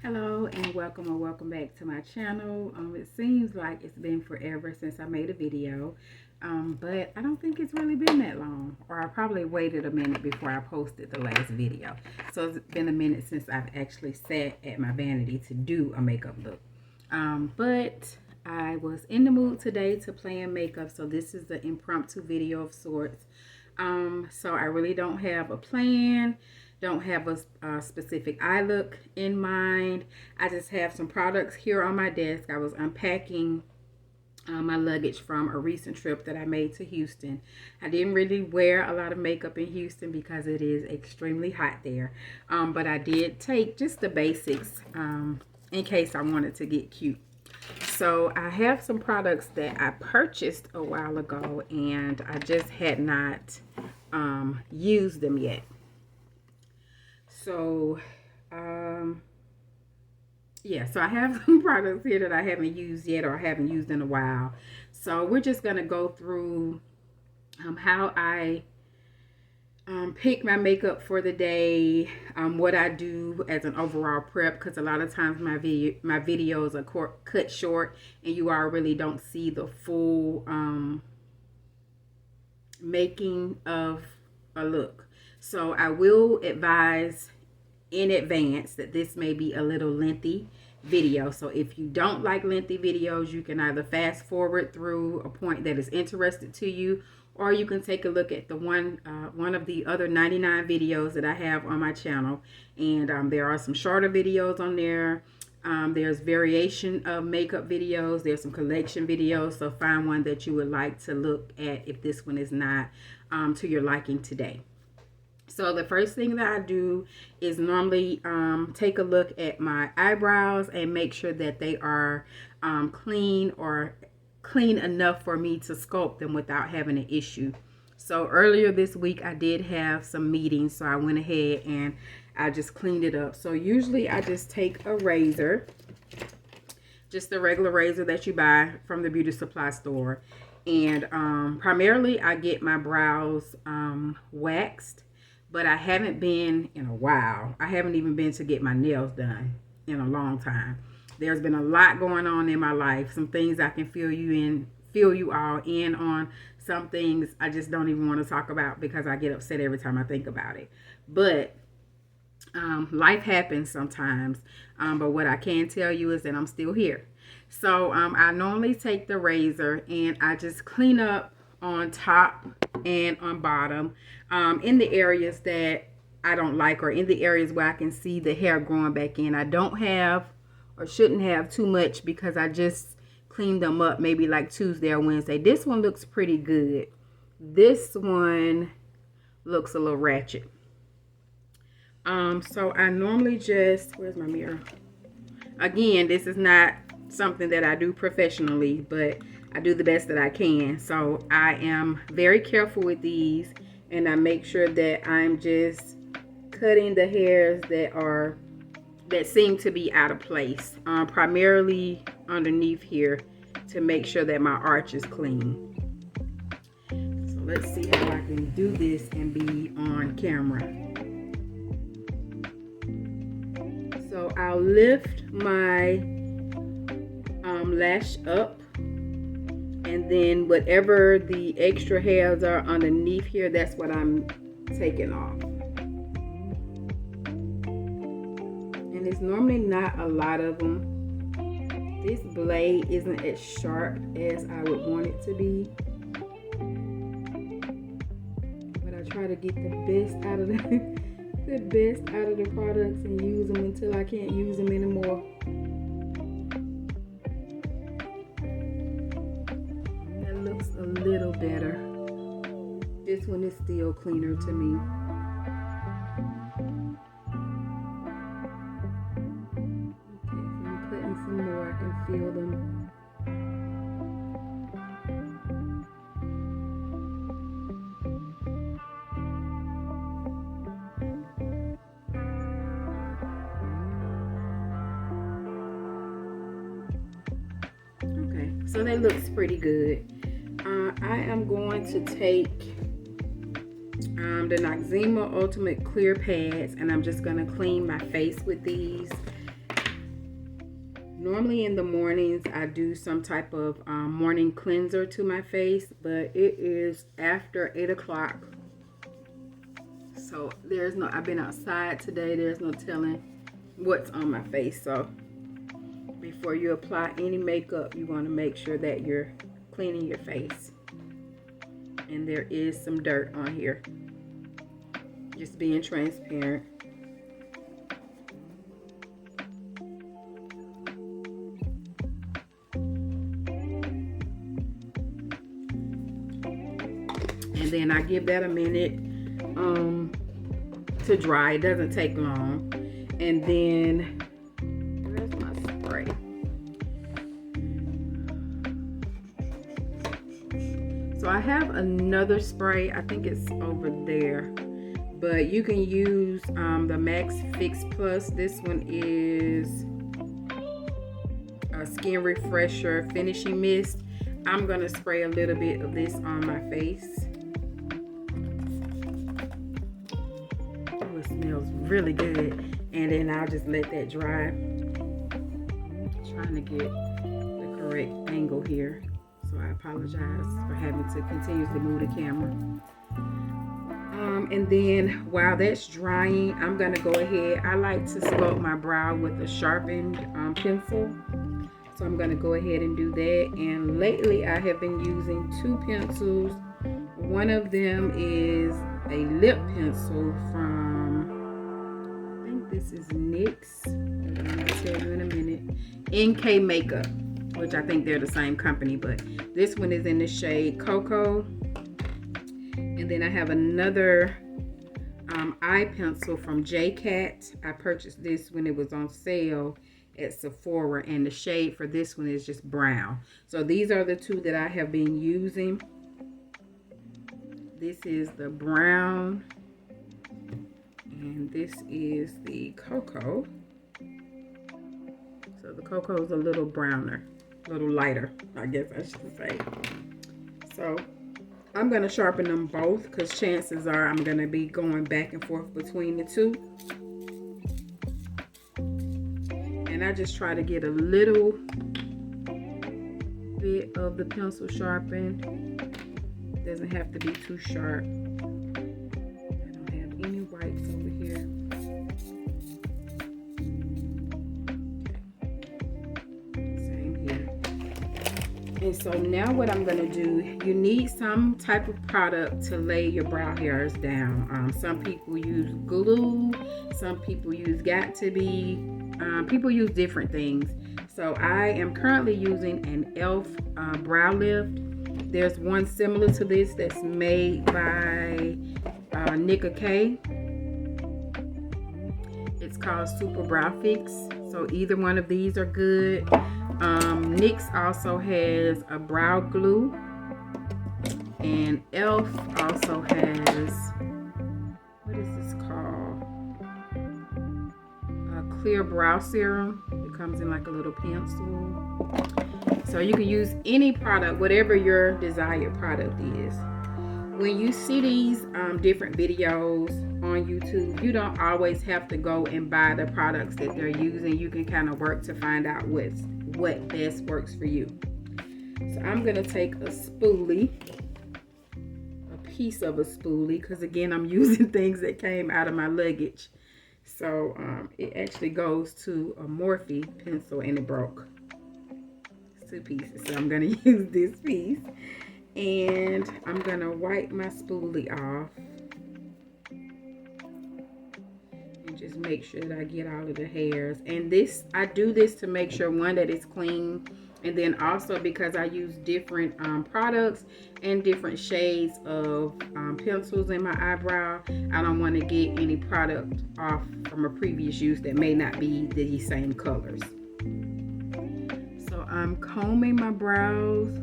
Hello and welcome or welcome back to my channel. It seems like it's been forever since I made a video, but I don't think it's really been that long, or I probably waited a minute before I posted the last video. So it's been a minute since I've actually sat at my vanity to do a makeup look. But I was in the mood today to plan makeup, so this is the impromptu video of sorts. So I really don't have a plan, don't have a specific eye look in mind. I just have some products here on my desk. I was unpacking my luggage from a recent trip that I made to Houston. I didn't really wear a lot of makeup in Houston because it is extremely hot there. But I did take just the basics in case I wanted to get cute. So I have some products that I purchased a while ago and I just had not used them yet. So yeah, so I have some products here that I haven't used yet or haven't used in a while. So we're just gonna go through how I pick my makeup for the day, what I do as an overall prep, because a lot of times my videos are cut short and you all really don't see the full making of a look. So I will advise in advance that this may be a little lengthy video. So if you don't like lengthy videos, you can either fast forward through a point that is interested to you, or you can take a look at the one of the other 99 videos that I have on my channel. And there are some shorter videos on there. There's variation of makeup videos. There's some collection videos. So find one that you would like to look at if this one is not to your liking today. So the first thing that I do is normally take a look at my eyebrows and make sure that they are clean or clean enough for me to sculpt them without having an issue. So earlier this week I did have some meetings, so I went ahead and I just cleaned it up. So usually I just take a razor, just a regular razor that you buy from the beauty supply store, and primarily I get my brows waxed. But I haven't been in a while. I haven't even been to get my nails done in a long time. There's been a lot going on in my life. Some things I can fill you all in on. Some things I just don't even want to talk about because I get upset every time I think about it. But life happens sometimes. But what I can tell you is that I'm still here. So I normally take the razor and I just clean up on top and on bottom in the areas that I don't like, or in the areas where I can see the hair growing back in. I don't have or shouldn't have too much because I just cleaned them up maybe like Tuesday or Wednesday. This one looks pretty good. This one looks a little ratchet. So I normally just, where's my mirror? Again, this is not something that I do professionally, but I do the best that I can. So I am very careful with these, and I make sure that I'm just cutting the hairs that seem to be out of place, primarily underneath here, to make sure that my arch is clean. So let's see how I can do this and be on camera. So I'll lift my lash up, and then whatever the extra hairs are underneath here, that's what I'm taking off. And it's normally not a lot of them. This blade isn't as sharp as I would want it to be, but I try to get the best out of the products and use them until I can't use them anymore. A little better. This one is still cleaner to me. Okay, so I'm putting some more. I can feel them. Okay, so that looks pretty good. I am going to take the Noxzema Ultimate Clear Pads, and I'm just going to clean my face with these. Normally in the mornings I do some type of morning cleanser to my face, but it is after 8 o'clock. So there's no, I've been outside today, there's no telling what's on my face. So before you apply any makeup, you want to make sure that you're cleaning your face. And there is some dirt on here. Just being transparent. And then I give that a minute to dry. It doesn't take long. And then where's my spray? So I have another spray. I think it's over there. But you can use the Max Fix Plus. This one is a Skin Refresher Finishing Mist. I'm going to spray a little bit of this on my face. Oh, it smells really good. And then I'll just let that dry. I'm trying to get the correct angle here. So I apologize for having to continuously move the camera. And then while that's drying, I'm going to go ahead. I like to sculpt my brow with a sharpened pencil. So I'm going to go ahead and do that. And lately I have been using two pencils. One of them is a lip pencil from, I think this is NYX. I'm going to tell you in a minute. NK Makeup, which I think they're the same company, but this one is in the shade Cocoa. And then I have another eye pencil from J-Cat. I purchased this when it was on sale at Sephora, and the shade for this one is just brown. So these are the two that I have been using. This is the brown, and this is the Cocoa. So the Cocoa is a little browner, a little lighter, I guess I should say. So I'm going to sharpen them both because chances are I'm going to be going back and forth between the two. And I just try to get a little bit of the pencil sharpened. It doesn't have to be too sharp. I don't have any whites over here. And so now what I'm going to do, you need some type of product to lay your brow hairs down. Some people use glue, some people use Got2b, people use different things. So I am currently using an e.l.f. brow lift. There's one similar to this that's made by Nicka K. It's called Super Brow Fix. So either one of these are good. NYX also has a brow glue, and e.l.f. also has, what is this called? A clear brow serum. It comes in like a little pencil. So you can use any product, whatever your desired product is. When you see these different videos on YouTube, you don't always have to go and buy the products that they're using. You can kind of work to find out what best works for you. So I'm going to take a spoolie, a piece of a spoolie, because again, I'm using things that came out of my luggage. So it actually goes to a Morphe pencil and it broke. It's 2 pieces. So I'm going to use this piece. And I'm going to wipe my spoolie off. And just make sure that I get all of the hairs. And this, I do this to make sure, one, that it's clean. And then also because I use different products and different shades of pencils in my eyebrow, I don't want to get any product off from a previous use that may not be the same colors. So I'm combing my brows,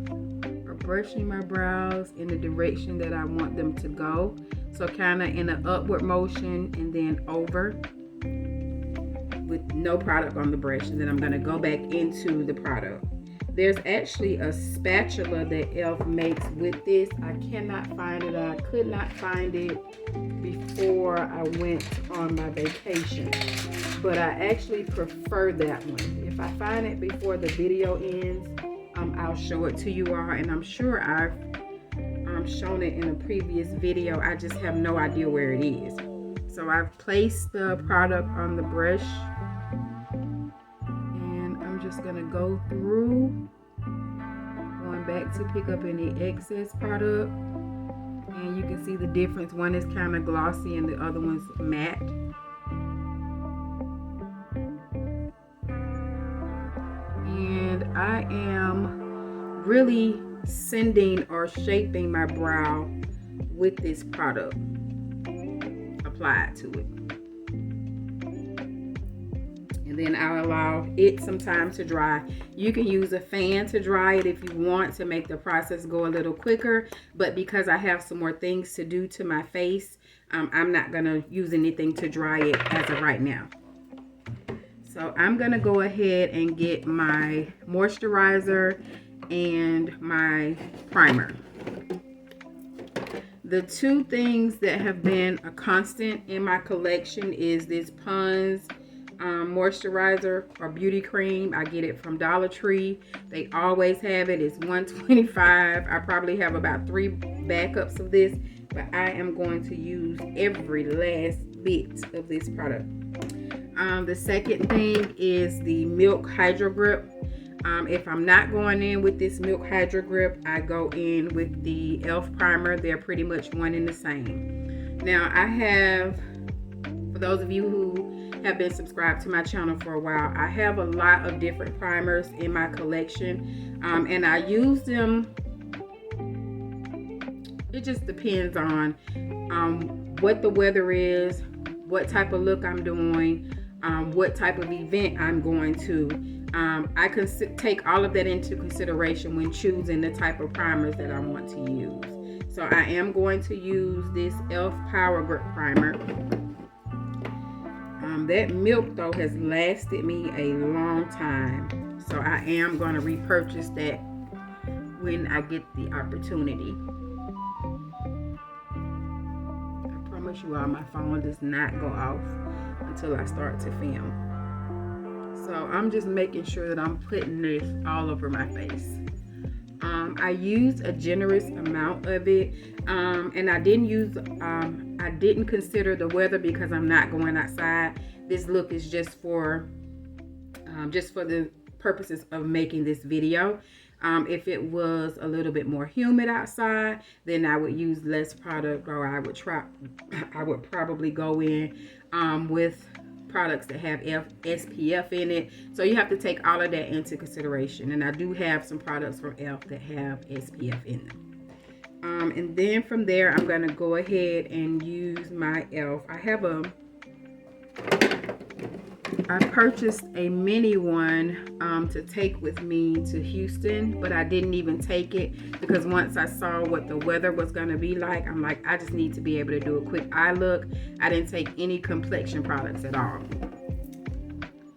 brushing my brows in the direction that I want them to go. So kind of in an upward motion and then over with no product on the brush. And then I'm going to go back into the product. There's actually a spatula that e.l.f. makes with this. I cannot find it. I could not find it before I went on my vacation. But I actually prefer that one. if I find it before the video ends, I'll show it to you all, and I'm sure I've shown it in a previous video. I just have no idea where it is. So I've placed the product on the brush, and I'm just gonna go through, going back to pick up any excess product, and you can see the difference. One is kind of glossy and the other one's matte. And I am really sending or shaping my brow with this product applied to it. And then I'll allow it some time to dry. You can use a fan to dry it if you want to make the process go a little quicker, but because I have some more things to do to my face, I'm not gonna use anything to dry it as of right now. So I'm gonna go ahead and get my moisturizer and my primer. The two things that have been a constant in my collection is this Pond's moisturizer or beauty cream. I get it from Dollar Tree. They always have it. It's $1.25. I probably have about 3 backups of this, but I am going to use every last bit of this product. The second thing is the Milk Hydro Grip. If I'm not going in with this Milk Hydro Grip, I go in with the e.l.f. primer. They're pretty much one and the same. Now I have, for those of you who have been subscribed to my channel for a while, I have a lot of different primers in my collection, and I use them. It just depends on what the weather is, what type of look I'm doing, what type of event I'm going to. I can take all of that into consideration when choosing the type of primers that I want to use. So I am going to use this e.l.f. Power Grip Primer. That milk though has lasted me a long time, so I am going to repurchase that when I get the opportunity. I promise you all, my phone does not go off until I start to film. So I'm just making sure that I'm putting this all over my face. I used a generous amount of it, and I didn't consider the weather because I'm not going outside. This look is just for the purposes of making this video. If it was a little bit more humid outside, then I would use less product, or I would probably go in with products that have SPF in it. So you have to take all of that into consideration, and I do have some products from e.l.f. that have SPF in them. And then from there, I'm going to go ahead and use my e.l.f. I purchased a mini one to take with me to Houston, but I didn't even take it because once I saw what the weather was going to be like, I'm like, I just need to be able to do a quick eye look. I didn't take any complexion products at all.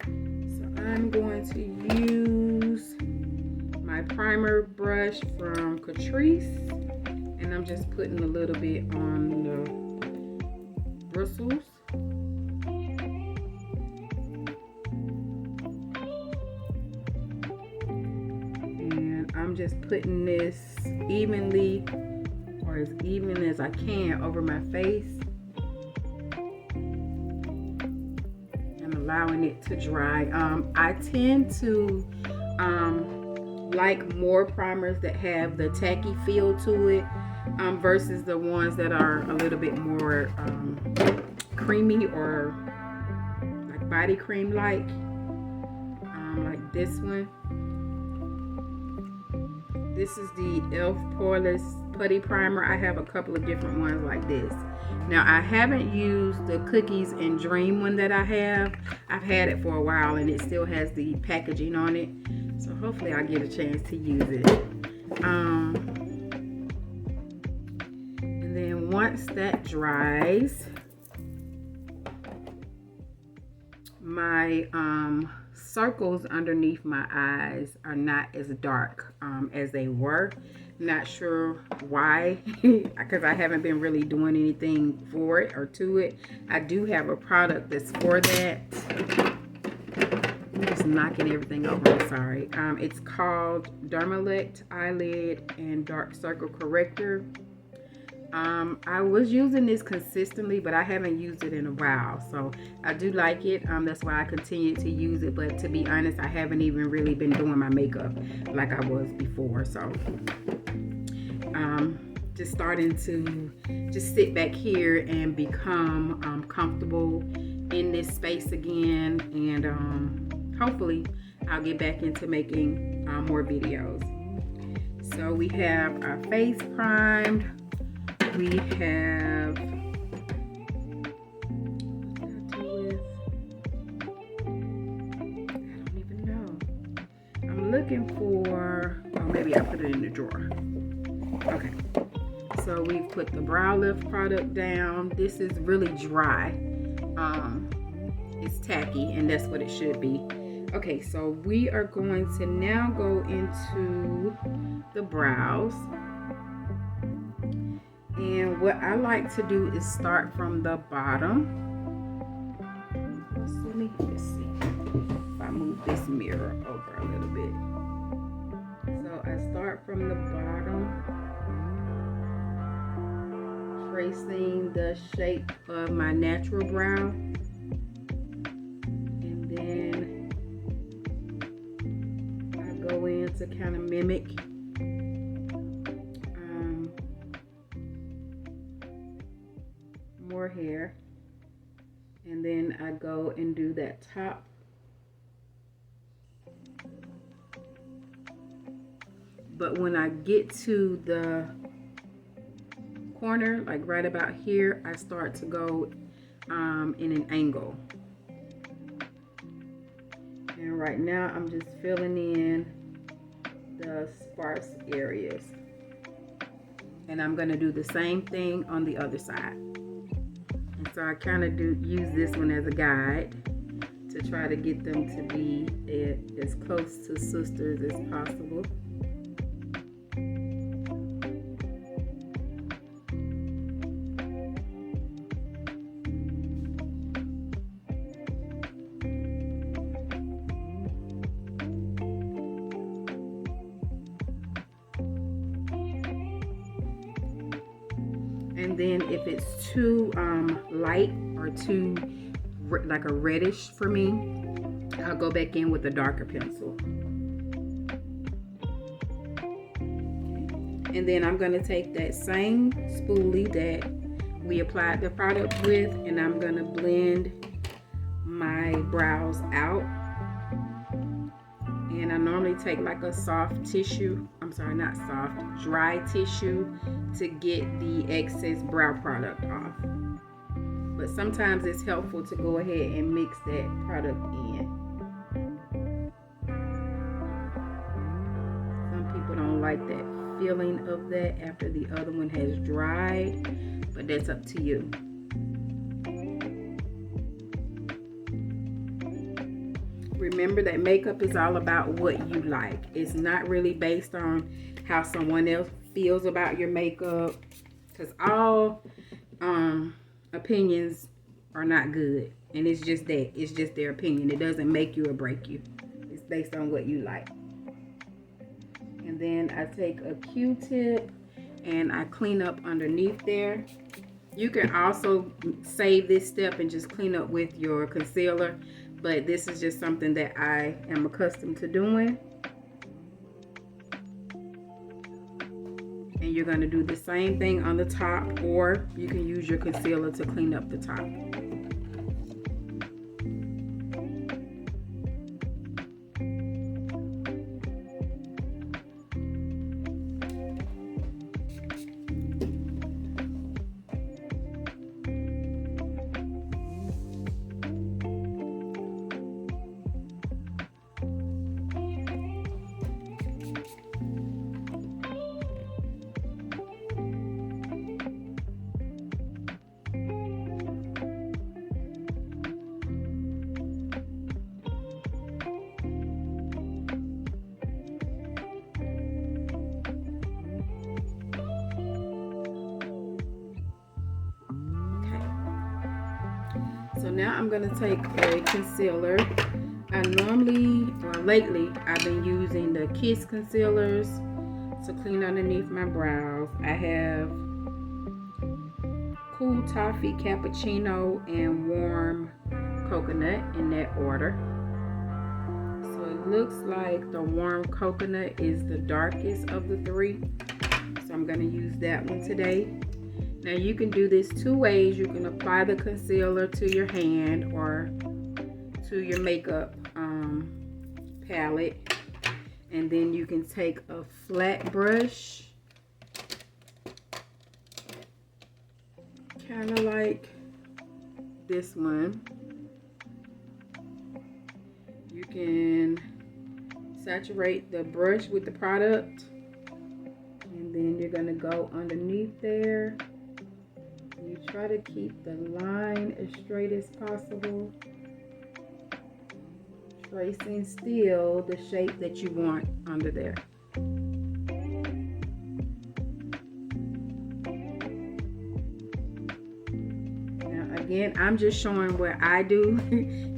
So I'm going to use my primer brush from Catrice, and I'm just putting a little bit on the bristles. I'm just putting this evenly, or as even as I can, over my face and allowing it to dry. I tend to like more primers that have the tacky feel to it versus the ones that are a little bit more creamy or like body cream like this one. This is the e.l.f. Poreless Putty Primer. I have a couple of different ones like this. Now, I haven't used the Cookies and Dream one that I have. I've had it for a while and it still has the packaging on it. So hopefully I'll get a chance to use it. And then once that dries, my circles underneath my eyes are not as dark as they were. Not sure why, because I haven't been really doing anything for it or to it. I do have a product that's for that. Let me just knocking everything over. I'm sorry. It's called Dermalect Eyelid and Dark Circle Corrector. I was using this consistently, but I haven't used it in a while, so I do like it. That's why I continue to use it, but to be honest, I haven't even really been doing my makeup like I was before. So just starting to just sit back here and become comfortable in this space again, and hopefully I'll get back into making more videos. So we have our face primed. We have, I don't even know. I'm looking for, oh, maybe I put it in the drawer. Okay, so we've put the brow lift product down. This is really dry. It's tacky, and that's what it should be. Okay, so we are going to now go into the brows. And what I like to do is start from the bottom. Let's see if I move this mirror over a little bit. So I start from the bottom, tracing the shape of my natural brow. And then I go in to kind of mimic more hair, and then I go and do that top. But when I get to the corner, like right about here, I start to go in an angle. And right now I'm just filling in the sparse areas, and I'm going to do the same thing on the other side. And so I kind of use this one as a guide to try to get them to be as close to sisters as possible. And then if it's too light or too like a reddish for me, I'll go back in with a darker pencil. And then I'm going to take that same spoolie that we applied the product with, and I'm going to blend my brows out. And I normally take like a soft tissue, I'm sorry, not soft, dry tissue to get the excess brow product off. But sometimes it's helpful to go ahead and mix that product in. Some people don't like that feeling of that after the other one has dried, but that's up to you. Remember that makeup is all about what you like. It's not really based on how someone else feels about your makeup, because all opinions are not good, and it's just that. It's just their opinion. It doesn't make you or break you. It's based on what you like. And then I take a Q-tip and I clean up underneath there. You can also save this step and just clean up with your concealer, but this is just something that I am accustomed to doing. And you're going to do the same thing on the top, or you can use your concealer to clean up the top. So now I'm going to take a concealer I normally, or lately, I've been using the Kiss concealers to clean underneath my brows. I have Cool Toffee Cappuccino and Warm Coconut in that order. So it looks like the Warm Coconut is the darkest of the three. So I'm going to use that one today. Now you can do this two ways. You can apply the concealer to your hand or to your makeup palette. And then you can take a flat brush, kind of like this one. You can saturate the brush with the product, and then you're going to go underneath there. You try to keep the line as straight as possible, tracing still the shape that you want under there. Again, I'm just showing what I do.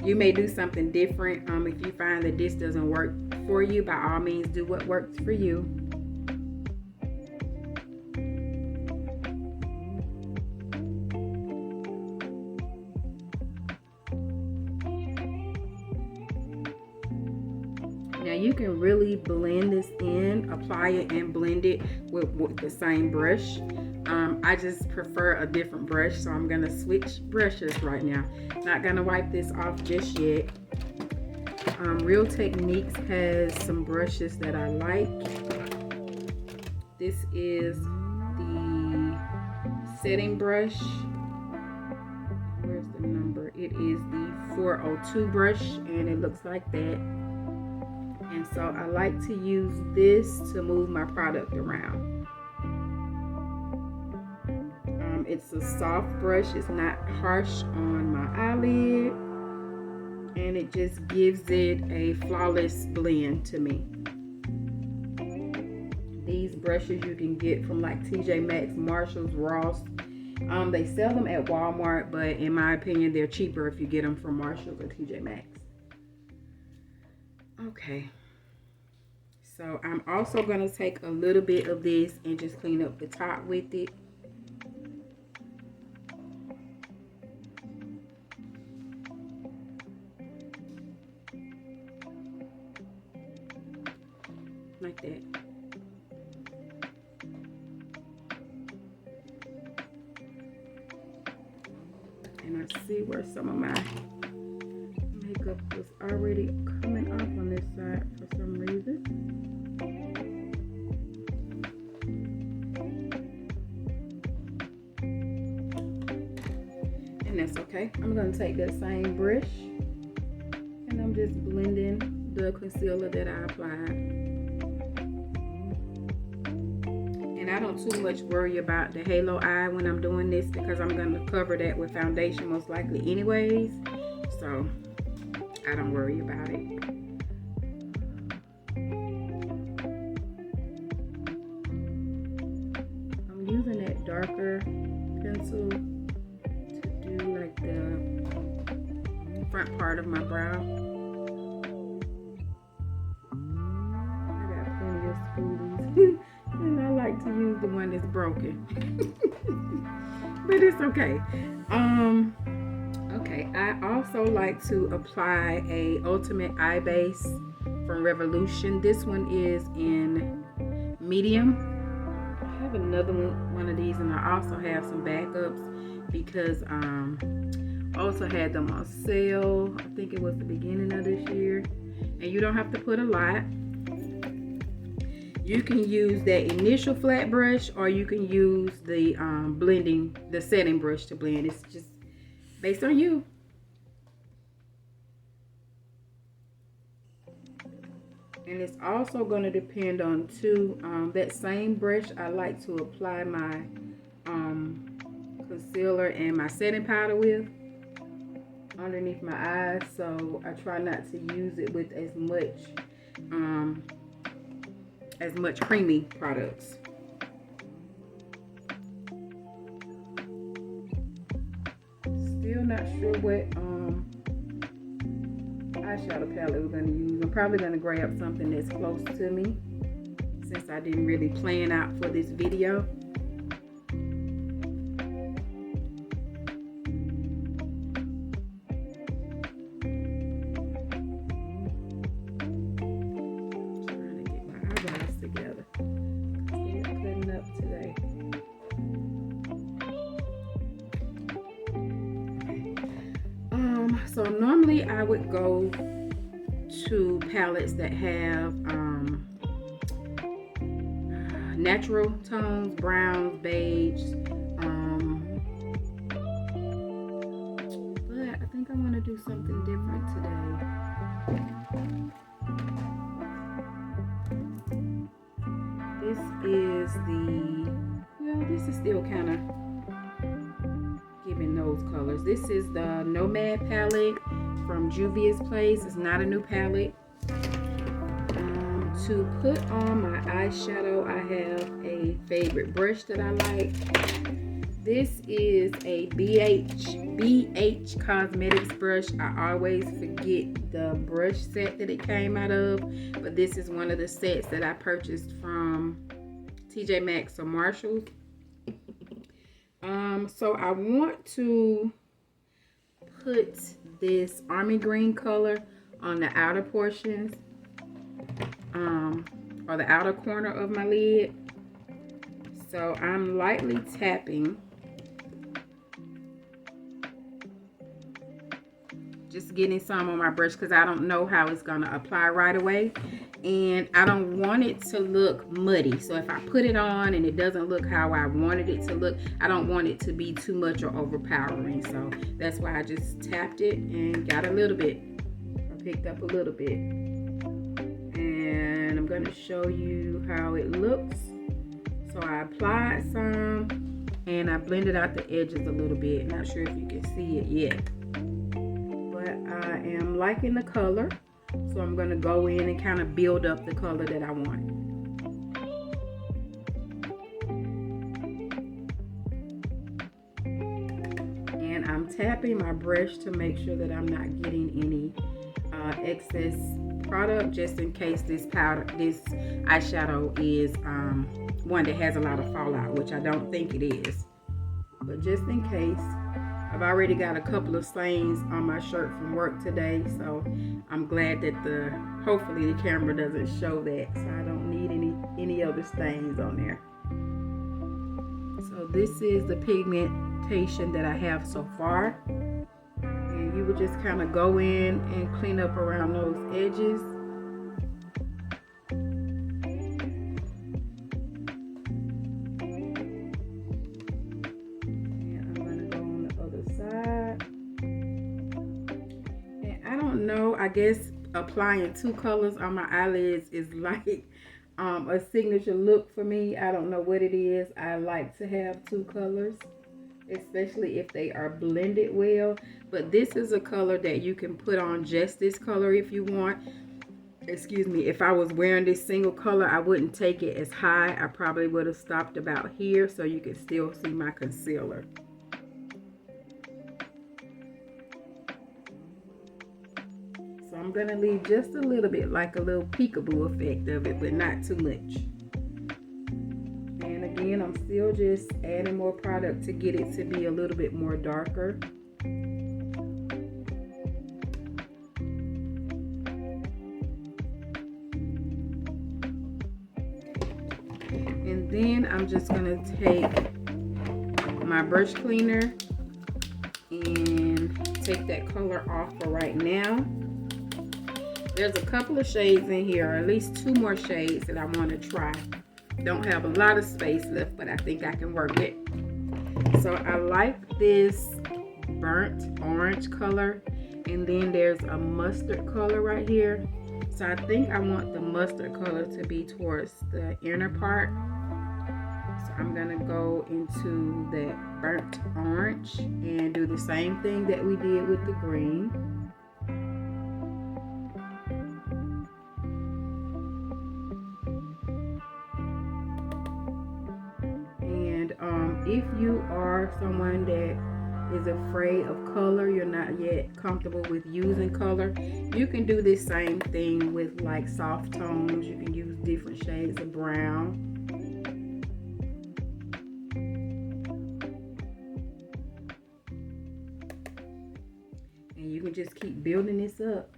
You may do something different. If you find that this doesn't work for you, by all means do what works for you. Now you can really blend this in, apply it and blend it with the same brush. I just prefer a different brush, so I'm gonna switch brushes right now. Not gonna wipe this off just yet. Real Techniques has some brushes that I like. This is the setting brush. Where's the number? It is the 402 brush, and it looks like that. And so I like to use this to move my product around. It's a soft brush, it's not harsh on my eyelid, and it just gives it a flawless blend to me. These brushes you can get from like TJ Maxx, Marshalls, Ross. They sell them at Walmart, but in my opinion they're cheaper if you get them from Marshalls or TJ Maxx. Okay, so I'm also going to take a little bit of this and just clean up the top with it. Like that. And I see where some of my makeup was already coming off on this side for some reason. And that's okay. I'm going to take that same brush and I'm just blending the concealer that I applied. And I don't too much worry about the halo eye when I'm doing this because I'm going to cover that with foundation most likely anyways. So I don't worry about it. I'm using that darker pencil to do like the front part of my brow. I got plenty of spoolies. And I like to use the one that's broken. But it's okay. Okay, I also like to apply a Ultimate Eye Base from Revolution. This one is in medium. I have another one of these, and I also have some backups because I also had them on sale. I think it was the beginning of this year. And you don't have to put a lot. You can use that initial flat brush, or you can use the the setting brush to blend. It's just based on you. And it's also going to depend on too, that same brush I like to apply my concealer and my setting powder with underneath my eyes. So I try not to use it with as much creamy products. Still not sure what eyeshadow palette we're going to use. I'm probably going to grab something that's close to me since I didn't really plan out for this video. Trying to get my eyebrows together. Still cutting up today. So normally I would go to palettes that have natural tones, browns, beige, but I think I want to do something different today. This is this is still kind of giving those colors. This is the Nomad palette from Juvia's Place. It's not a new palette. To put on my eyeshadow, I have a favorite brush that I like. This is a BH Cosmetics brush. I always forget the brush set that it came out of, but this is one of the sets that I purchased from TJ Maxx or Marshalls. So I want to put this army green color on the outer portions, or the outer corner of my lid. So I'm lightly tapping, just getting some on my brush because I don't know how it's gonna apply right away, and I don't want it to look muddy. So if I put it on and it doesn't look how I wanted it to look, I don't want it to be too much or overpowering. So that's why I just tapped it and got a little bit. I picked up a little bit, and I'm going to show you how it looks. So I applied some and I blended out the edges a little bit. Not sure if you can see it yet, but I am liking the color. So I'm going to go in and kind of build up the color that I want. And I'm tapping my brush to make sure that I'm not getting any excess product, just in case this eyeshadow is one that has a lot of fallout, which I don't think it is. But just in case, I've already got a couple of stains on my shirt from work today, so I'm glad that hopefully the camera doesn't show that, so I don't need any other stains on there. So this is the pigmentation that I have so far, and you would just kind of go in and clean up around those edges. I guess applying two colors on my eyelids is like a signature look for me. I don't know what it is. I like to have two colors, especially if they are blended well. But this is a color that you can put on just this color if you want. Excuse me, if I was wearing this single color, I wouldn't take it as high. I probably would have stopped about here so you can still see my concealer. I'm going to leave just a little bit, like a little peekaboo effect of it, but not too much. And again, I'm still just adding more product to get it to be a little bit more darker. And then I'm just going to take my brush cleaner and take that color off for right now. There's a couple of shades in here, or at least two more shades that I want to try. Don't have a lot of space left, but I think I can work it. So I like this burnt orange color, and then there's a mustard color right here. So I think I want the mustard color to be towards the inner part. So I'm gonna go into that burnt orange and do the same thing that we did with the green. If you are someone that is afraid of color, you're not yet comfortable with using color, you can do this same thing with like soft tones. You can use different shades of brown. And you can just keep building this up.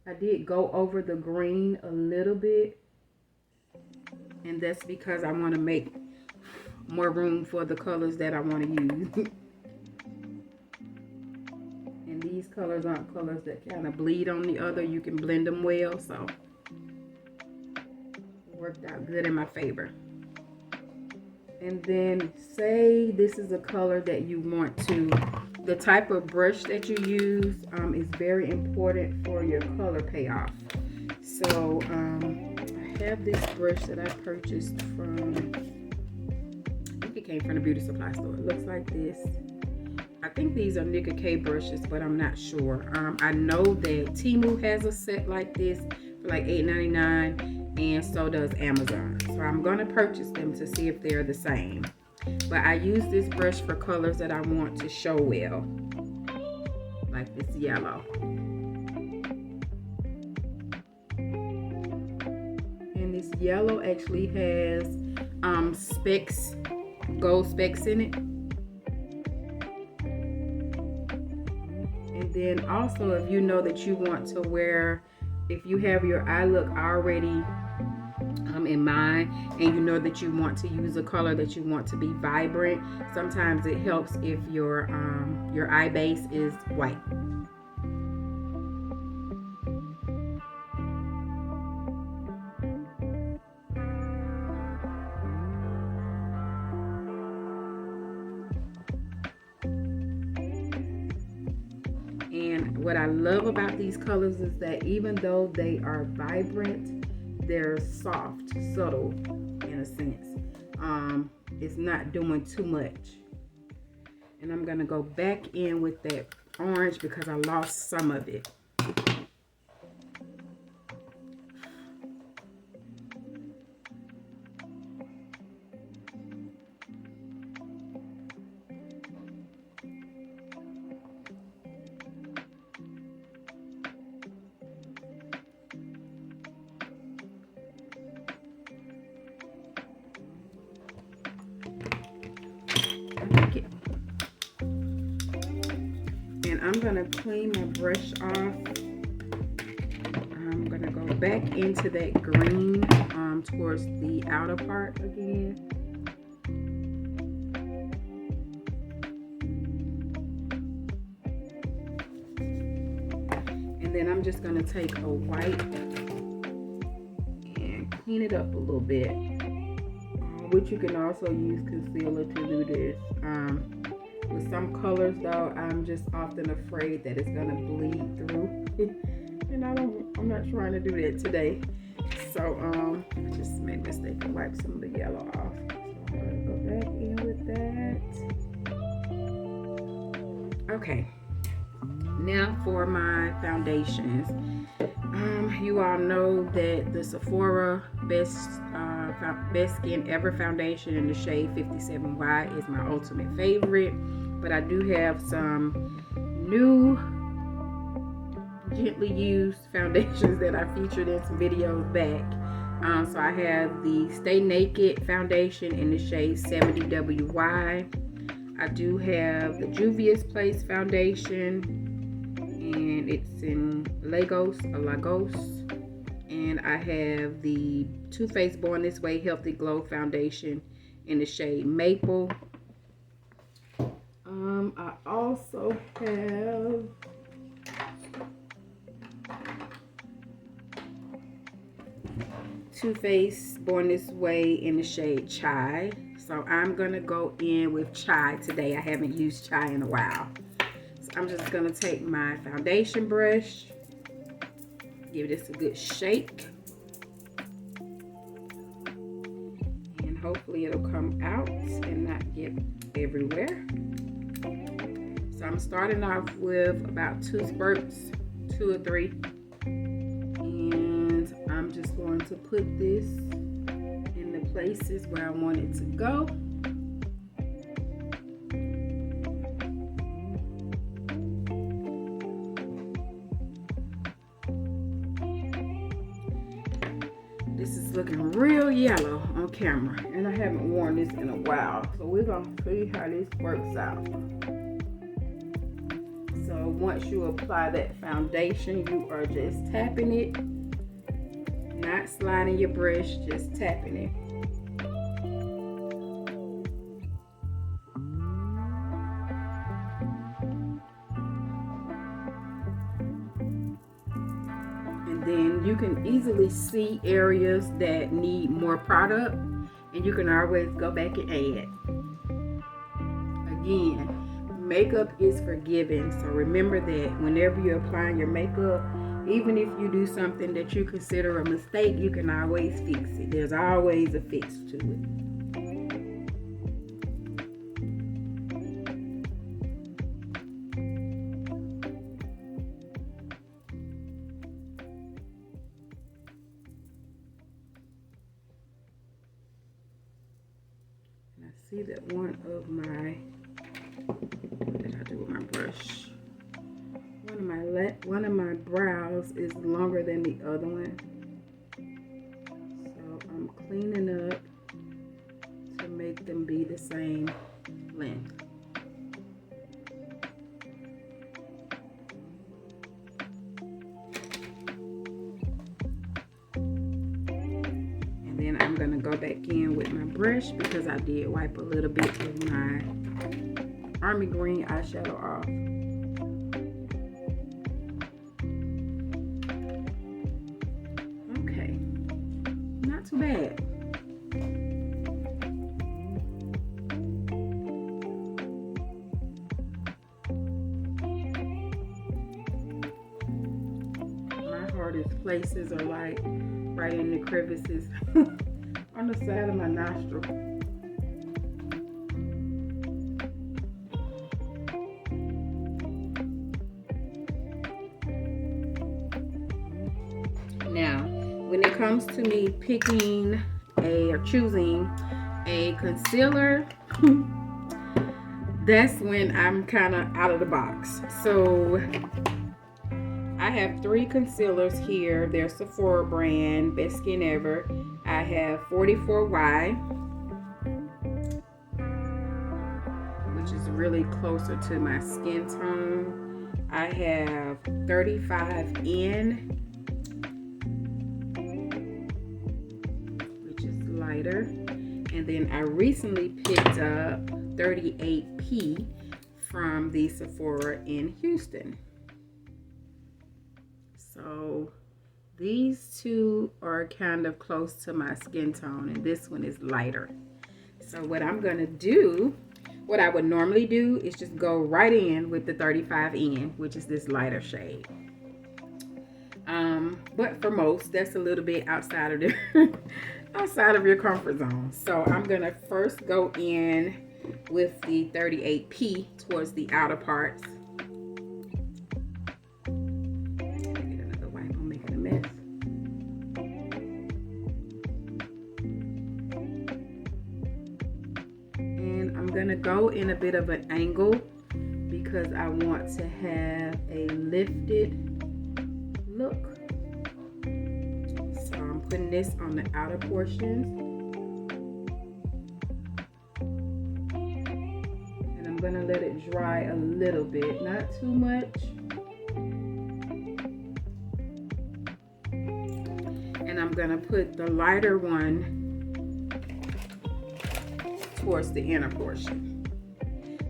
I did go over the green a little bit, and that's because I want to make more room for the colors that I want to use. And these colors aren't colors that kind of bleed on the other. You can blend them well, so it worked out good in my favor. And then say this is a color that you want to, the type of brush that you use is very important for your color payoff. So I have this brush that I purchased from, I think it came from the beauty supply store. It looks like this. I think these are Nicka K brushes, but I'm not sure. I know that Temu has a set like this for like $8.99, and so does Amazon. So I'm gonna purchase them to see if they're the same. But I use this brush for colors that I want to show well, like this yellow. And this yellow actually has specks, gold specks in it. And then also, if you know that you want to wear, if you have your eye look already in mind, and you know that you want to use a color that you want to be vibrant, sometimes it helps if your eye base is white. And what I love about these colors is that even though they are vibrant, they're soft, subtle in a sense. It's not doing too much. And I'm gonna go back in with that orange because I lost some of it. And I'm gonna clean my brush off. I'm gonna go back into that green towards the outer part again. And then I'm just gonna take a white and clean it up a little bit. Which you can also use concealer to do this. With some colors though, I'm just often afraid that it's gonna bleed through. And I'm not trying to do that today. So I just made a mistake and wipe some of the yellow off. So I'm gonna go back in with that. Okay. Now for my foundations. You all know that the Sephora Best Skin Ever foundation in the shade 57Y is my ultimate favorite. But I do have some new gently used foundations that I featured in some videos back. So I have the Stay Naked foundation in the shade 70WY. I do have the Juvia's Place foundation, and it's in Lagos. And I have the Too Faced Born This Way Healthy Glow foundation in the shade Maple. I also have Too Faced Born This Way in the shade Chai. So I'm gonna go in with Chai today. I haven't used Chai in a while. So I'm just gonna take my foundation brush, give this a good shake, and hopefully it'll come out and not get everywhere. So I'm starting off with about 2 spurts, 2 or 3. And I'm just going to put this in the places where I want it to go. This is looking real yellow on camera, and I haven't worn this in a while. So we're gonna see how this works out. So once you apply that foundation, you are just tapping it, not sliding your brush, just tapping it. And then you can easily see areas that need more product, and you can always go back and add. Again, makeup is forgiving, so remember that whenever you're applying your makeup, even if you do something that you consider a mistake, you can always fix it. There's always a fix to it. And I see that one of my, what did I do with my brush? One of my brows is longer than the other one, so I'm cleaning up to make them be the same length. And then I'm gonna go back in with my brush because I did wipe a little bit of my Army Green eyeshadow off. Too bad. My hardest places are like right in the crevices on the side of my nostril. Now, when it comes to me picking or choosing a concealer, that's when I'm kind of out of the box. So I have 3 concealers here. They're Sephora brand, Best Skin Ever. I have 44Y, which is really closer to my skin tone. I have 35N, and then I recently picked up 38P from the Sephora in Houston. So these two are kind of close to my skin tone, and this one is lighter. So what I'm gonna do, what I would normally do, is just go right in with the 35N, which is this lighter shade. But for most, that's a little bit outside of your comfort zone. So I'm gonna first go in with the 38P towards the outer parts. Get another wipe, I'm making a mess. And I'm gonna go in a bit of an angle because I want to have a lifted look. So I'm putting this on the outer portions, and I'm gonna let it dry a little bit, not too much. And I'm gonna put the lighter one towards the inner portion.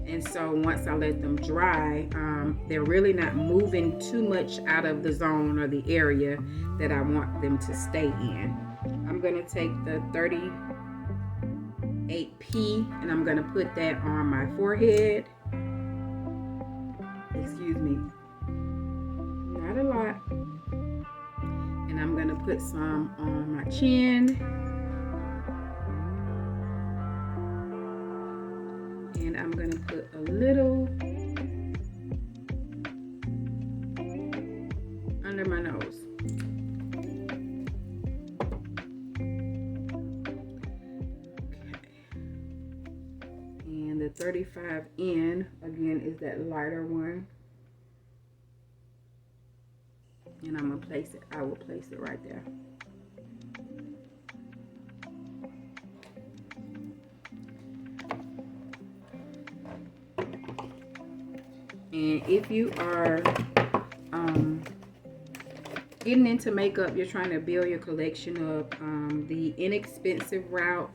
And so once I let them dry, they're really not moving too much out of the zone or the area that I want them to stay in. I'm gonna take the 38P and I'm gonna put that on my forehead. Excuse me, not a lot. And I'm gonna put some on my chin. And I'm gonna put a little under my nose. Okay. And the 35N, again, is that lighter one. And I'm gonna place it, I will place it right there. And if you are getting into makeup, you're trying to build your collection up, the inexpensive route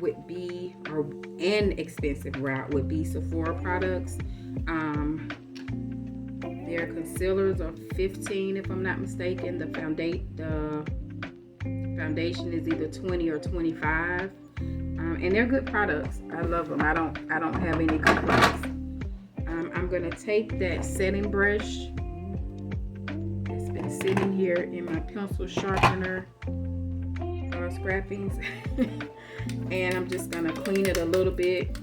would be, or an expensive route would be Sephora products. Their concealers are $15 if I'm not mistaken. The foundation is either $20 or $25, and they're good products. I love them. I don't have any complaints. I'm gonna take that setting brush that's been sitting here in my pencil sharpener scrappings, and I'm just gonna clean it a little bit,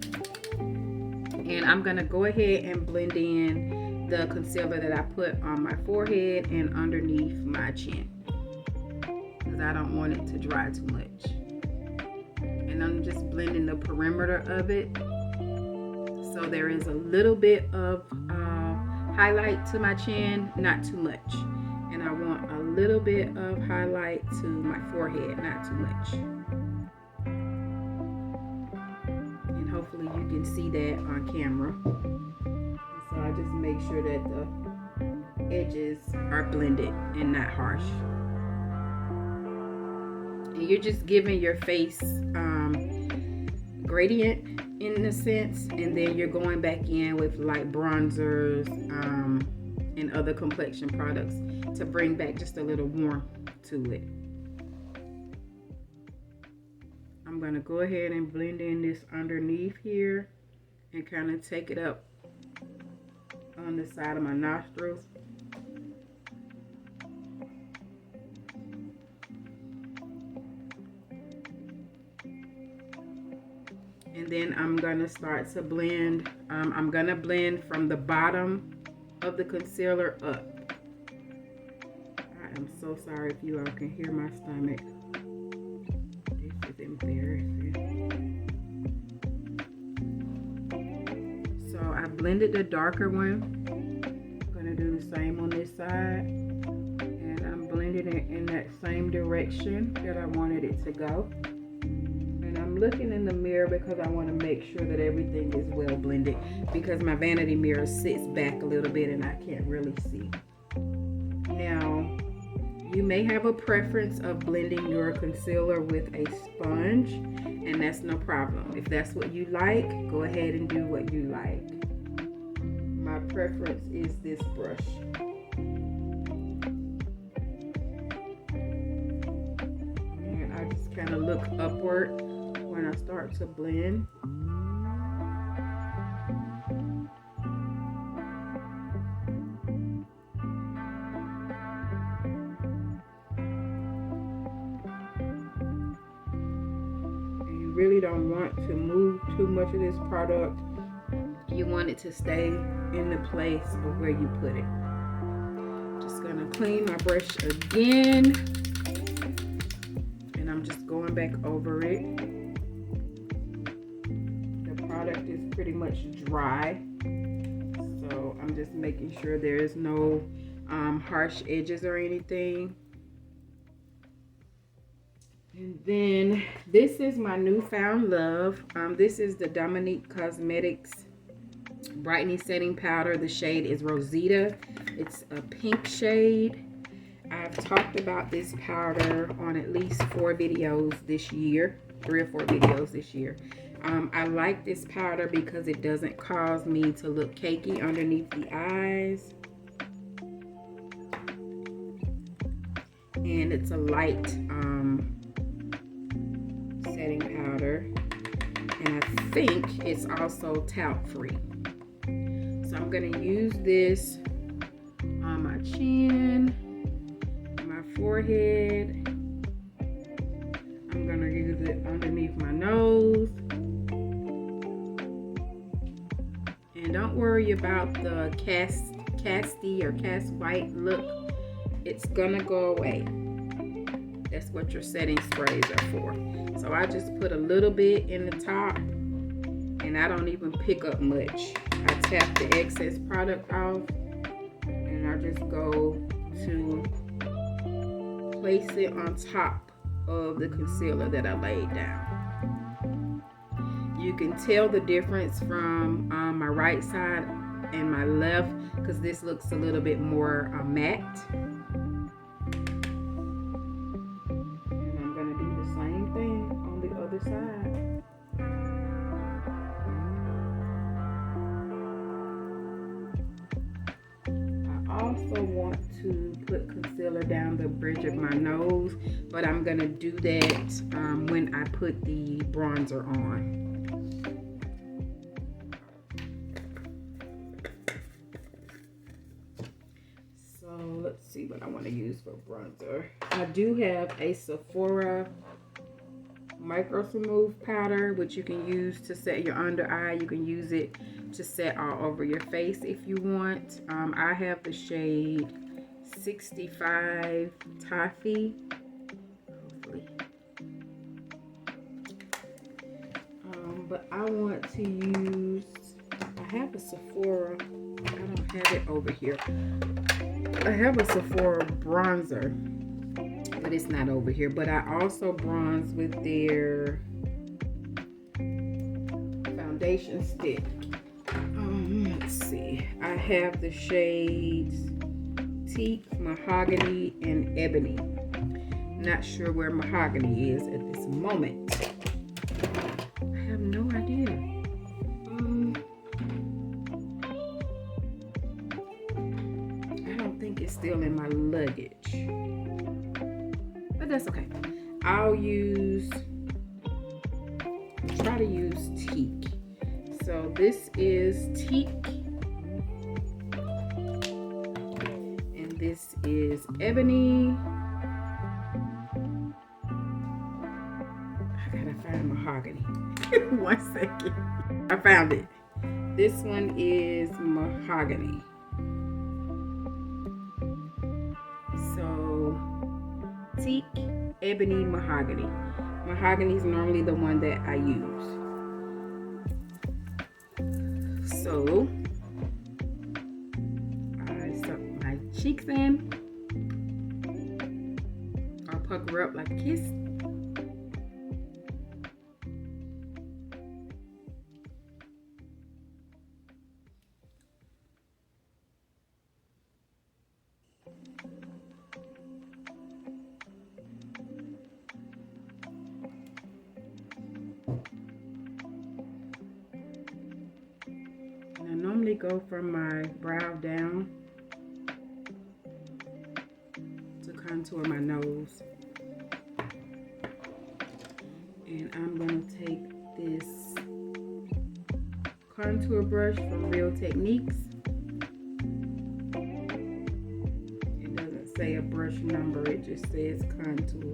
and I'm gonna go ahead and blend in the concealer that I put on my forehead and underneath my chin, because I don't want it to dry too much. And I'm just blending the perimeter of it, so there is a little bit of highlight to my chin, not too much. And I want a little bit of highlight to my forehead, not too much. And hopefully you can see that on camera. So I just make sure that the edges are blended and not harsh. And you're just giving your face gradient in a sense, and then you're going back in with light bronzers and other complexion products to bring back just a little warmth to it. I'm going to go ahead and blend in this underneath here and kind of take it up on the side of my nostrils. And then I'm going to start to blend. I'm going to blend from the bottom of the concealer up. I'm so sorry if you all can hear my stomach. This is embarrassing. So I blended the darker one. I'm gonna do the same on this side. And I'm blending it in that same direction that I wanted it to go. And I'm looking in the mirror because I want to make sure that everything is well blended, because my vanity mirror sits back a little bit and I can't really see. Now, you may have a preference of blending your concealer with a sponge, and that's no problem. If that's what you like, go ahead and do what you like. My preference is this brush. And I just kind of look upward when I start to blend. Really don't want to move too much of this product. You want it to stay in the place of where you put it. Just gonna clean my brush again, and I'm just going back over it. The product is pretty much dry, so I'm just making sure there is no harsh edges or anything. And then this is my newfound love. This is the Dominique Cosmetics Brightening Setting Powder. The shade is Rosita. It's a pink shade. I've talked about this powder on at least 4 videos this year, 3 or 4 videos this year. I like this powder because it doesn't cause me to look cakey underneath the eyes. And it's a light setting powder, and I think it's also talc free. So I'm going to use this on my chin, my forehead. I'm going to use it underneath my nose. And don't worry about the casty or cast white look. It's going to go away. That's what your setting sprays are for. So I just put a little bit in the top, and I don't even pick up much. I tap the excess product off, and I just go to place it on top of the concealer that I laid down. You can tell the difference from my right side and my left, because this looks a little bit more matte. And I'm going to do the same thing on the other side. I also want to put concealer down the bridge of my nose, but I'm going to do that when I put the bronzer on. Let's see what I want to use for bronzer. I do have a Sephora Micro Smooth powder, which you can use to set your under eye. You can use it to set all over your face if you want. I have the shade 65 Toffee. Hopefully. But I want to use, I have a Sephora, I don't have it over here. I have a Sephora bronzer, but it's not over here. But I also bronze with their foundation stick. Let's see. I have the shades Teak, Mahogany, and Ebony. Not sure where Mahogany is at this moment. I have no idea. It's still in my luggage, but that's okay. I'll try to use Teak. So this is Teak, and this is Ebony. I gotta find Mahogany. 1 second. I found it. This one is Mahogany. Teak, Ebony, Mahogany. Mahogany is normally the one that I use. So I suck my cheeks in. I'll pucker up like a kiss. Go from my brow down to contour my nose, and I'm going to take this contour brush from Real Techniques. It doesn't say a brush number, it just says contour.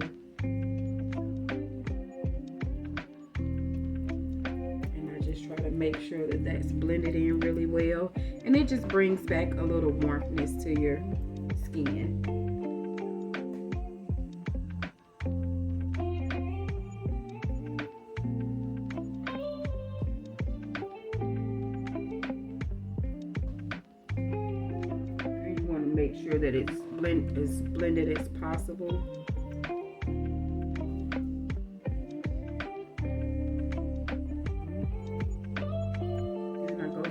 Try to make sure that that's blended in really well, and it just brings back a little warmthness to your skin. You want to make sure that it's as blended as possible.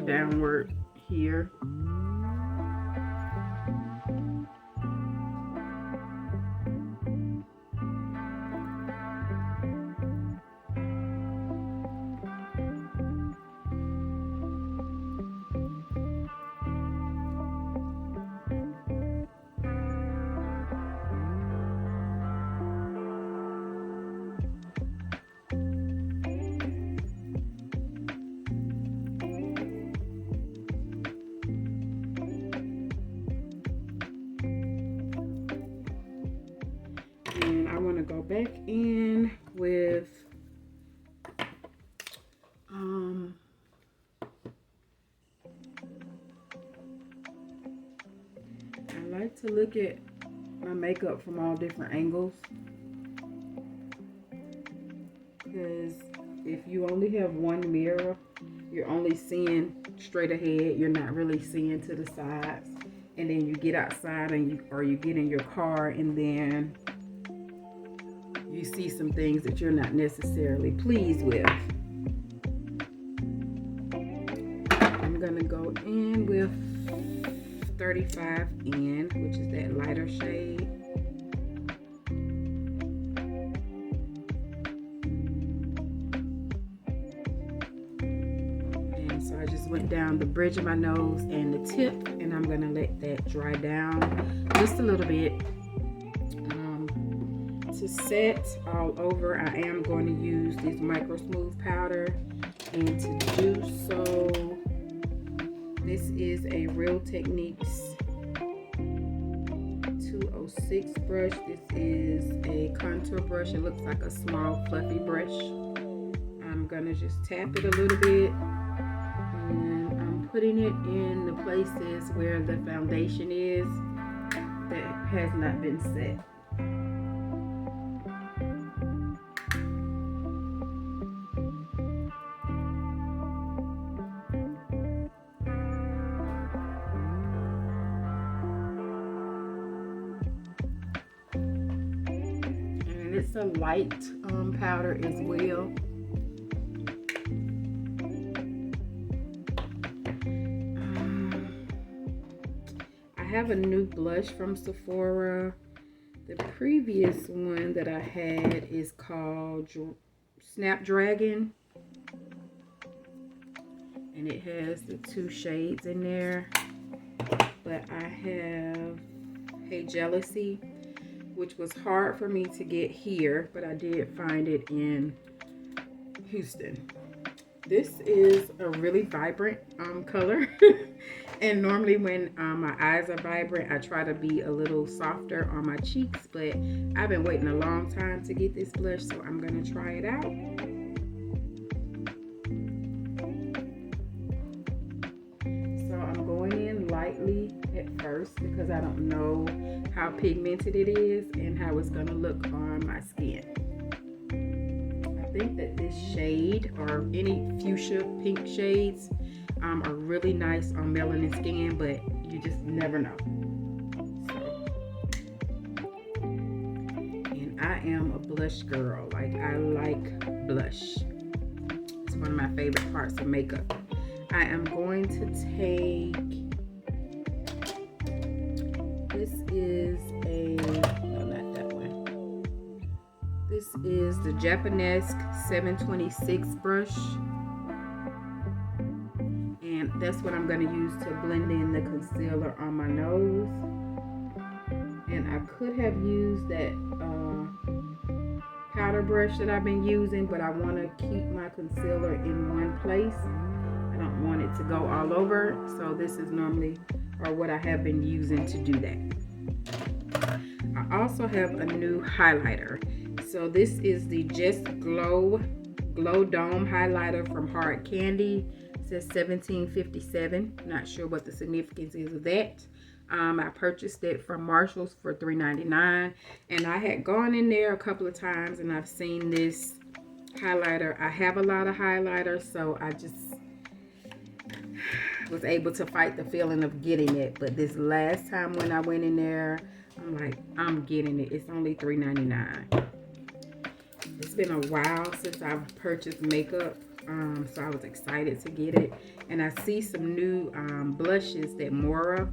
Downward here. Go back in with I like to look at my makeup from all different angles, because if you only have one mirror, you're only seeing straight ahead, you're not really seeing to the sides, and then you get outside and you get in your car, and then you see some things that you're not necessarily pleased with. I'm gonna go in with 35N, which is that lighter shade. And so I just went down the bridge of my nose and the tip, and I'm gonna let that dry down just a little bit. To set all over, I am going to use this Micro Smooth powder, and to do so, this is a Real Techniques 206 brush. This is a contour brush. It looks like a small fluffy brush. I'm gonna just tap it a little bit, and I'm putting it in the places where the foundation is that has not been set. It's a light powder as well. I have a new blush from Sephora. The previous one that I had is called Snapdragon, and it has the 2 shades in there. But I have Hey Jealousy, which was hard for me to get here, but I did find it in Houston. This is a really vibrant color. And normally when my eyes are vibrant, I try to be a little softer on my cheeks, but I've been waiting a long time to get this blush, so I'm gonna try it out. So I'm going in lightly at first because I don't know how pigmented it is and how it's gonna look on my skin. I think that this shade, or any fuchsia pink shades, are really nice on melanin skin, but you just never know. So, and I am a blush girl. Like, I like blush. It's one of my favorite parts of makeup. I am going to take, this is no, not that one. This is the Japanesque 726 brush. And that's what I'm going to use to blend in the concealer on my nose. And I could have used that powder brush that I've been using, but I want to keep my concealer in one place. I don't want it to go all over. So this is normally, or what I have been using to do that. I also have a new highlighter. So this is the Just Glow Dome highlighter from Hard Candy. It says 1757. Not sure what the significance is of that. I purchased it from Marshall's for $3.99, and I had gone in there a couple of times and I've seen this highlighter. I have a lot of highlighters, so I just was able to fight the feeling of getting it. But this last time when I went in there, I'm like, I'm getting it. It's only $3.99. It's been a while since I've purchased makeup, so I was excited to get it. And I see some new blushes that Moira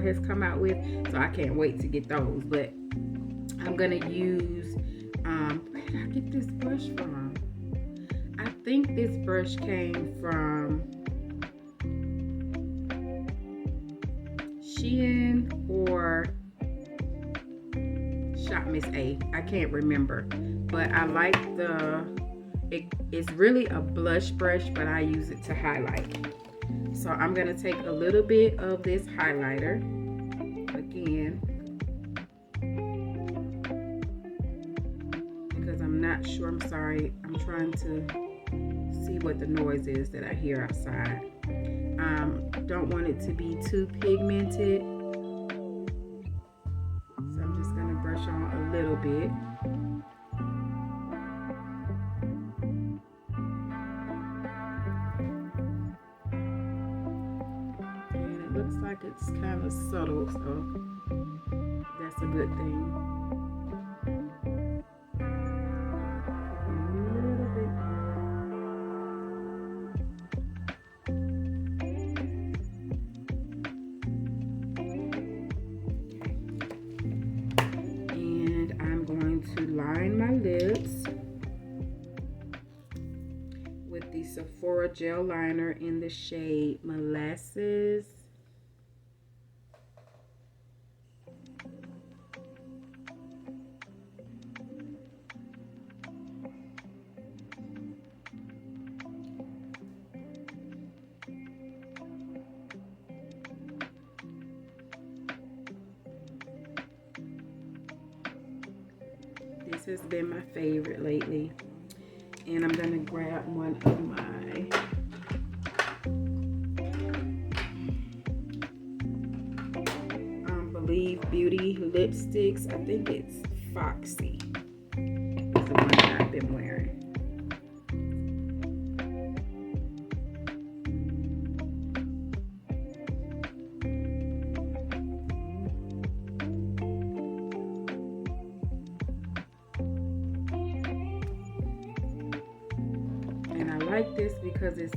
has come out with, so I can't wait to get those. But I'm gonna use, where did I get this brush from? I think this brush came from Shein or Shop Miss A. I can't remember, but I like it's really a blush brush, but I use it to highlight. So I'm gonna take a little bit of this highlighter again, because I'm not sure. I'm sorry, I'm trying to see what the noise is that I hear outside. Don't want it to be too pigmented, so I'm just gonna brush on a little bit. And it looks like it's kind of subtle, so that's a good thing. Sephora gel liner in the shade Molasses. This has been my favorite lately. And I'm going to grab one of my Believe Beauty lipsticks. I think it's Foxy. It's the one that I've been wearing. And I like this because it's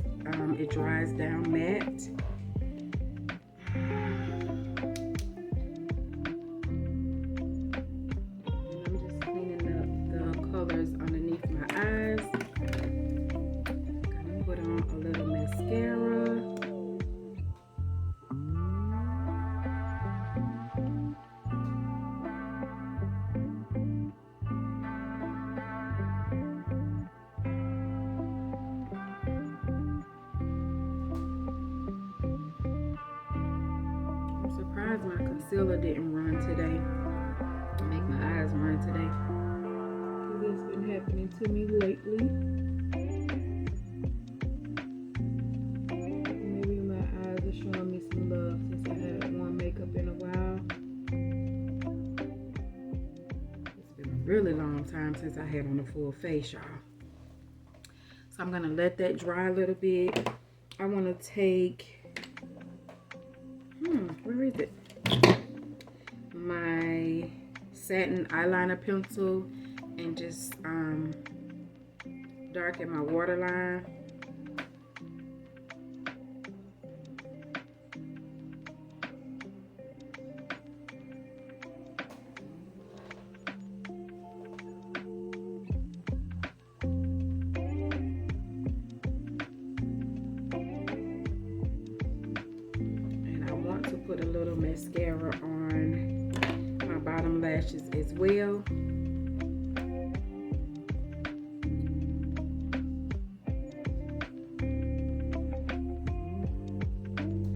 it dries down matte. My concealer didn't run today. Make my eyes run today. This has been happening to me lately. Maybe my eyes are showing me some love since I haven't worn makeup in a while. It's been a really long time since I had on a full face, y'all. So I'm gonna let that dry a little bit. I want to take where is it? My satin eyeliner pencil and just darken my waterline. Put a little mascara on my bottom lashes as well.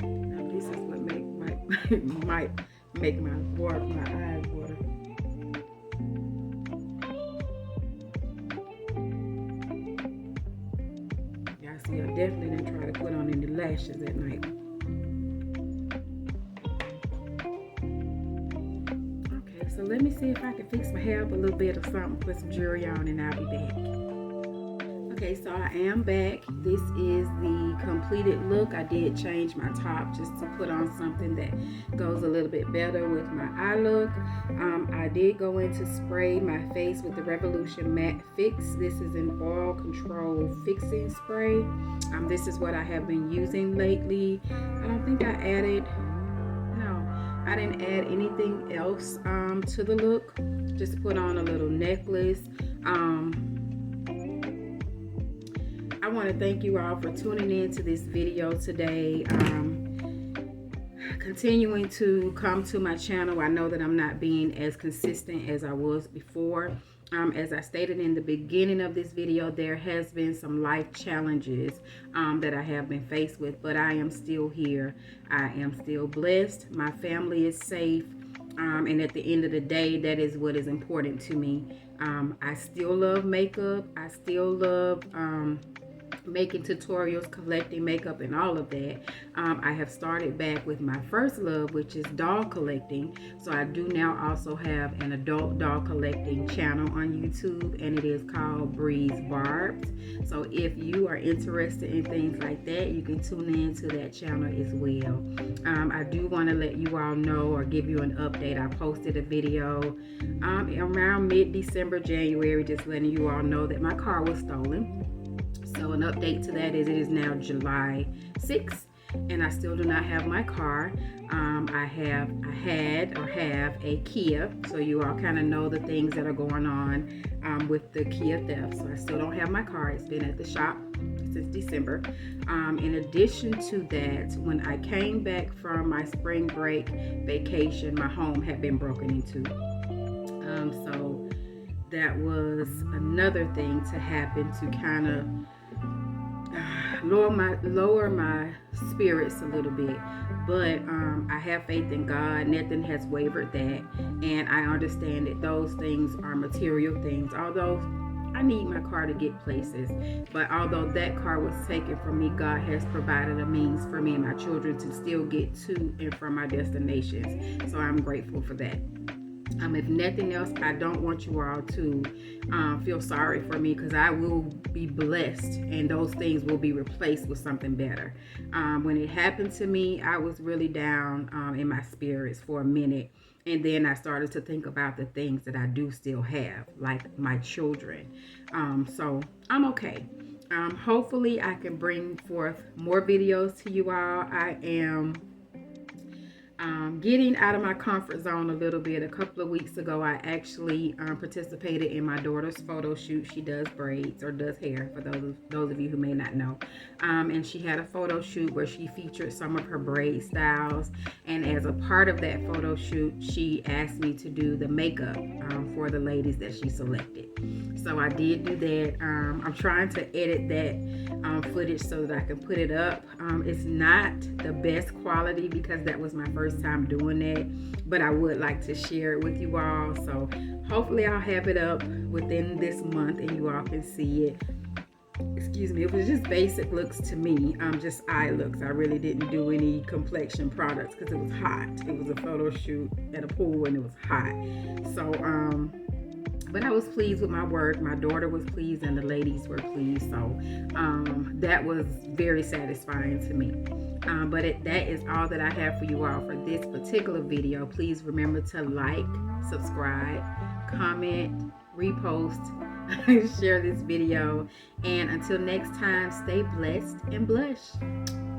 Now this is what might make my eyes water. Y'all see, I definitely didn't try to put on any lashes at night. So let me see if I can fix my hair up a little bit or something, put some jewelry on, and I'll be back. Okay, so I am back. This is the completed look. I did change my top just to put on something that goes a little bit better with my eye look. I did go in to spray my face with the Revolution Matte Fix. This is an oil control fixing spray. This is what I have been using lately. I don't think I didn't add anything else to the look. Just put on a little necklace. I want to thank you all for tuning in to this video today. Continuing to come to my channel. I know that I'm not being as consistent as I was before. As I stated in the beginning of this video, there has been some life challenges that I have been faced with, but I am still here. I am still blessed. My family is safe. And at the end of the day, that is what is important to me. I still love makeup. I still love making tutorials, collecting makeup, and all of that. I have started back with my first love, which is doll collecting. So I do now also have an adult doll collecting channel on YouTube, and it is called Breeze Barbs. So if you are interested in things like that, you can tune in to that channel as well. I do want to let you all know or give you an update. I posted a video around mid-December, January, just letting you all know that my car was stolen. So an update to that is it is now July 6th, and I still do not have my car. I had a Kia, so you all kind of know the things that are going on with the Kia theft. So I still don't have my car. It's been at the shop since December. In addition to that, when I came back from my spring break vacation, my home had been broken into. So that was another thing to happen to kind of lower my spirits a little bit. But I have faith in God. Nothing has wavered that, and I understand that those things are material things. Although I need my car to get places, but although that car was taken from me, God has provided a means for me and my children to still get to and from our destinations. So I'm grateful for that. If nothing else, I don't want you all to feel sorry for me, because I will be blessed and those things will be replaced with something better. When it happened to me, I was really down in my spirits for a minute. And then I started to think about the things that I do still have, like my children. So I'm okay. Hopefully I can bring forth more videos to you all. I am getting out of my comfort zone a little bit. A couple of weeks ago, I actually participated in my daughter's photo shoot. She does braids, or does hair, for those of you who may not know. And she had a photo shoot where she featured some of her braid styles. And as a part of that photo shoot, she asked me to do the makeup for the ladies that she selected. So I did do that. I'm trying to edit that footage so that I can put it up. It's not the best quality because that was my first time doing that, but I would like to share it with you all. So hopefully I'll have it up within this month and you all can see it. Excuse me, it was just basic looks to me, just eye looks. I really didn't do any complexion products because it was hot. It was a photo shoot at a pool and it was hot. So but I was pleased with my work. My daughter was pleased and the ladies were pleased. So that was very satisfying to me. But that is all that I have for you all for this particular video. Please remember to like, subscribe, comment, repost, share this video. And until next time, stay blessed and blush.